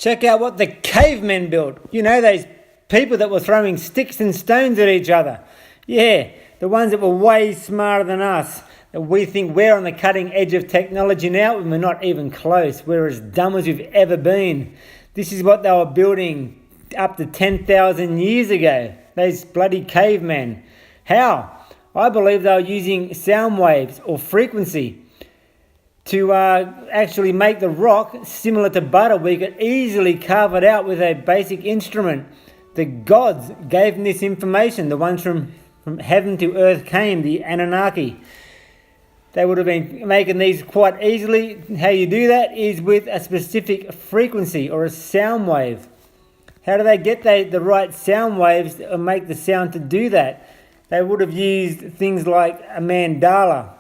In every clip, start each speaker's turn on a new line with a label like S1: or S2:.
S1: Check out what the cavemen built. You know, those people that were throwing sticks and stones at each other. Yeah, the ones that were way smarter than us. That we think we're on the cutting edge of technology now when we're not even close. We're as dumb as we've ever been. This is what they were building up to 10,000 years ago. Those bloody cavemen. How? I believe they were using sound waves or frequency to actually make the rock similar to butter. We could easily carve it out with a basic instrument. The gods gave them this information. The ones from heaven to earth came, the Anunnaki. They would have been making these quite easily. How you do that is with a specific frequency or a sound wave. How do they get the right sound waves to make the sound to do that? They would have used things like a mandala.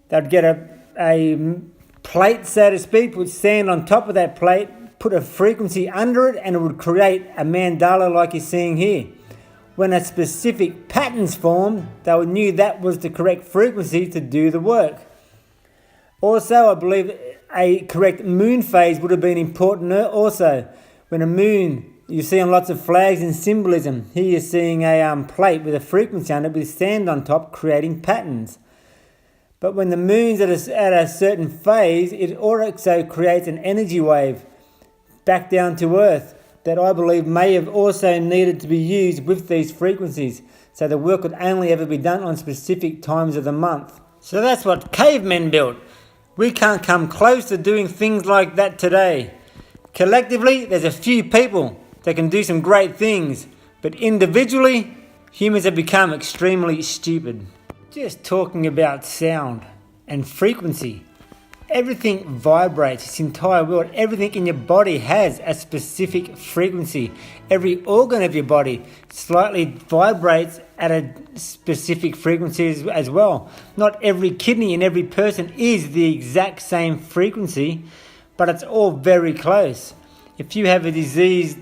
S1: They'd get a plate, so to speak, put sand on top of that plate, put a frequency under it, and it would create a mandala like you're seeing here. When a specific pattern's formed, they knew that was the correct frequency to do the work. Also, I believe a correct moon phase would have been important also. When a moon, you see on lots of flags and symbolism, here you're seeing a plate with a frequency on it with sand on top creating patterns. But when the moon's at a certain phase, it also creates an energy wave back down to earth that I believe may have also needed to be used with these frequencies, so the work could only ever be done on specific times of the month. So that's what cavemen built. We can't come close to doing things like that today. Collectively, there's a few people that can do some great things, but individually, humans have become extremely stupid. Just talking about sound and frequency. Everything vibrates, this entire world. Everything in your body has a specific frequency. Every organ of your body slightly vibrates at a specific frequency as well. Not every kidney in every person is the exact same frequency, but it's all very close. If you have a diseased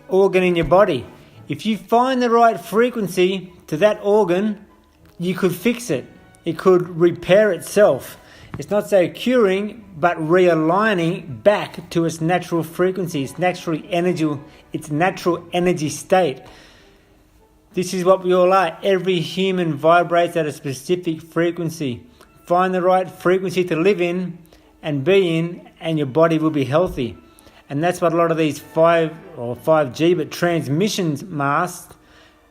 S1: organ in your body, if you find the right frequency to that organ, you could fix it. It could repair itself. It's not so curing, but realigning back to its natural frequency, its natural energy state. This is what we all are. Every human vibrates at a specific frequency. Find the right frequency to live in and be in, and your body will be healthy. And that's what a lot of these 5G, but transmissions masts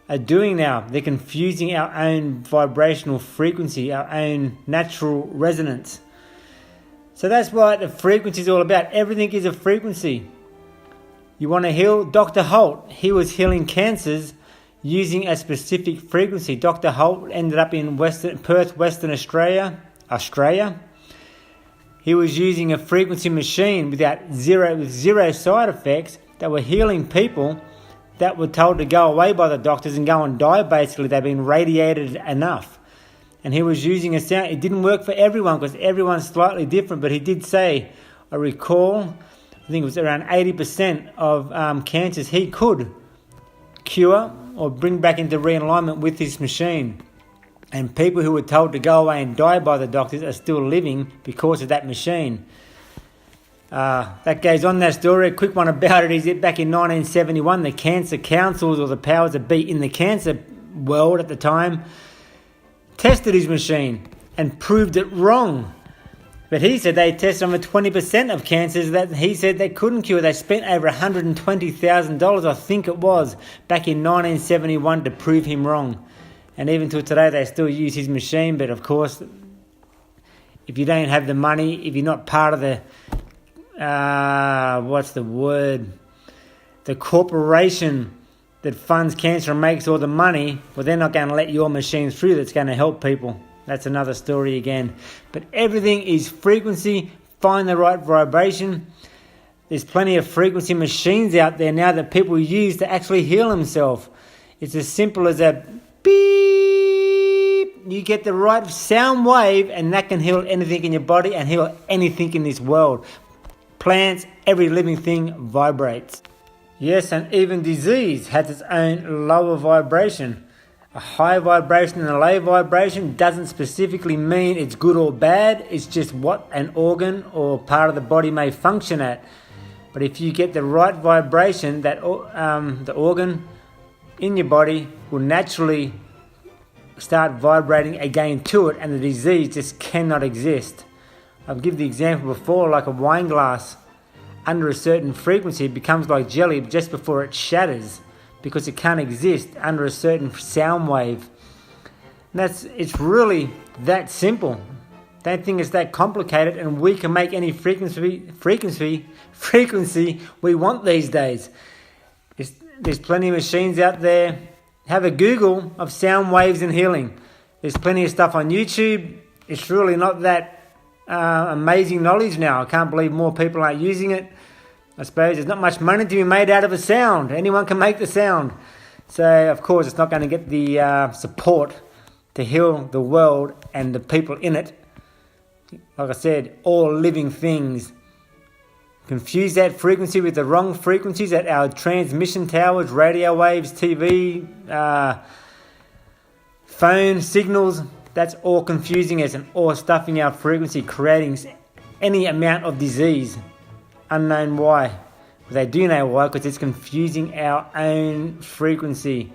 S1: are doing now. They're confusing our own vibrational frequency, our own natural resonance. So that's what the frequency is all about. Everything is a frequency. You want to heal? Dr. Holt, he was healing cancers using a specific frequency. Dr. Holt ended up in Perth, Western Australia. He was using a frequency machine with zero side effects that were healing people that were told to go away by the doctors and go and die. Basically, they've been radiated enough. And he was using a sound. It didn't work for everyone because everyone's slightly different. But he did say, I recall, I think it was around 80% of cancers he could cure or bring back into realignment with this machine. And people who were told to go away and die by the doctors are still living because of that machine. That goes on that story. A quick one about it is that back in 1971, the cancer councils or the powers that be in the cancer world at the time tested his machine and proved it wrong. But he said they tested on 20% of cancers that he said they couldn't cure. They spent over $120,000, I think it was, back in 1971 to prove him wrong. And even till today, they still use his machine. But of course, if you don't have the money, if you're not part of the the corporation that funds cancer and makes all the money, well, they're not going to let your machine through that's going to help people. That's another story again. But everything is frequency. Find the right vibration. There's plenty of frequency machines out there now that people use to actually heal themselves. It's as simple as a beep. You get the right sound wave and that can heal anything in your body and heal anything in this world. Plants, every living thing vibrates. Yes, and even disease has its own lower vibration. A high vibration and a low vibration doesn't specifically mean it's good or bad. It's just what an organ or part of the body may function at. But if you get the right vibration, that the organ in your body will naturally start vibrating again to it, and the disease just cannot exist. I've given the example before, like a wine glass. Under a certain frequency, it becomes like jelly just before it shatters, because it can't exist under a certain sound wave. And it's really that simple. Don't think it's that complicated, and we can make any frequency we want these days. There's plenty of machines out there. Have a Google of sound waves and healing. There's plenty of stuff on YouTube. It's really not that amazing knowledge now. I can't believe more people aren't using it. I suppose there's not much money to be made out of a sound. Anyone can make the sound. So, of course, it's not going to get the support to heal the world and the people in it. Like I said, all living things. Confuse that frequency with the wrong frequencies at our transmission towers, radio waves, TV, phone signals. That's all confusing us and all stuffing our frequency, creating any amount of disease. Unknown why. But they do know why, because it's confusing our own frequency.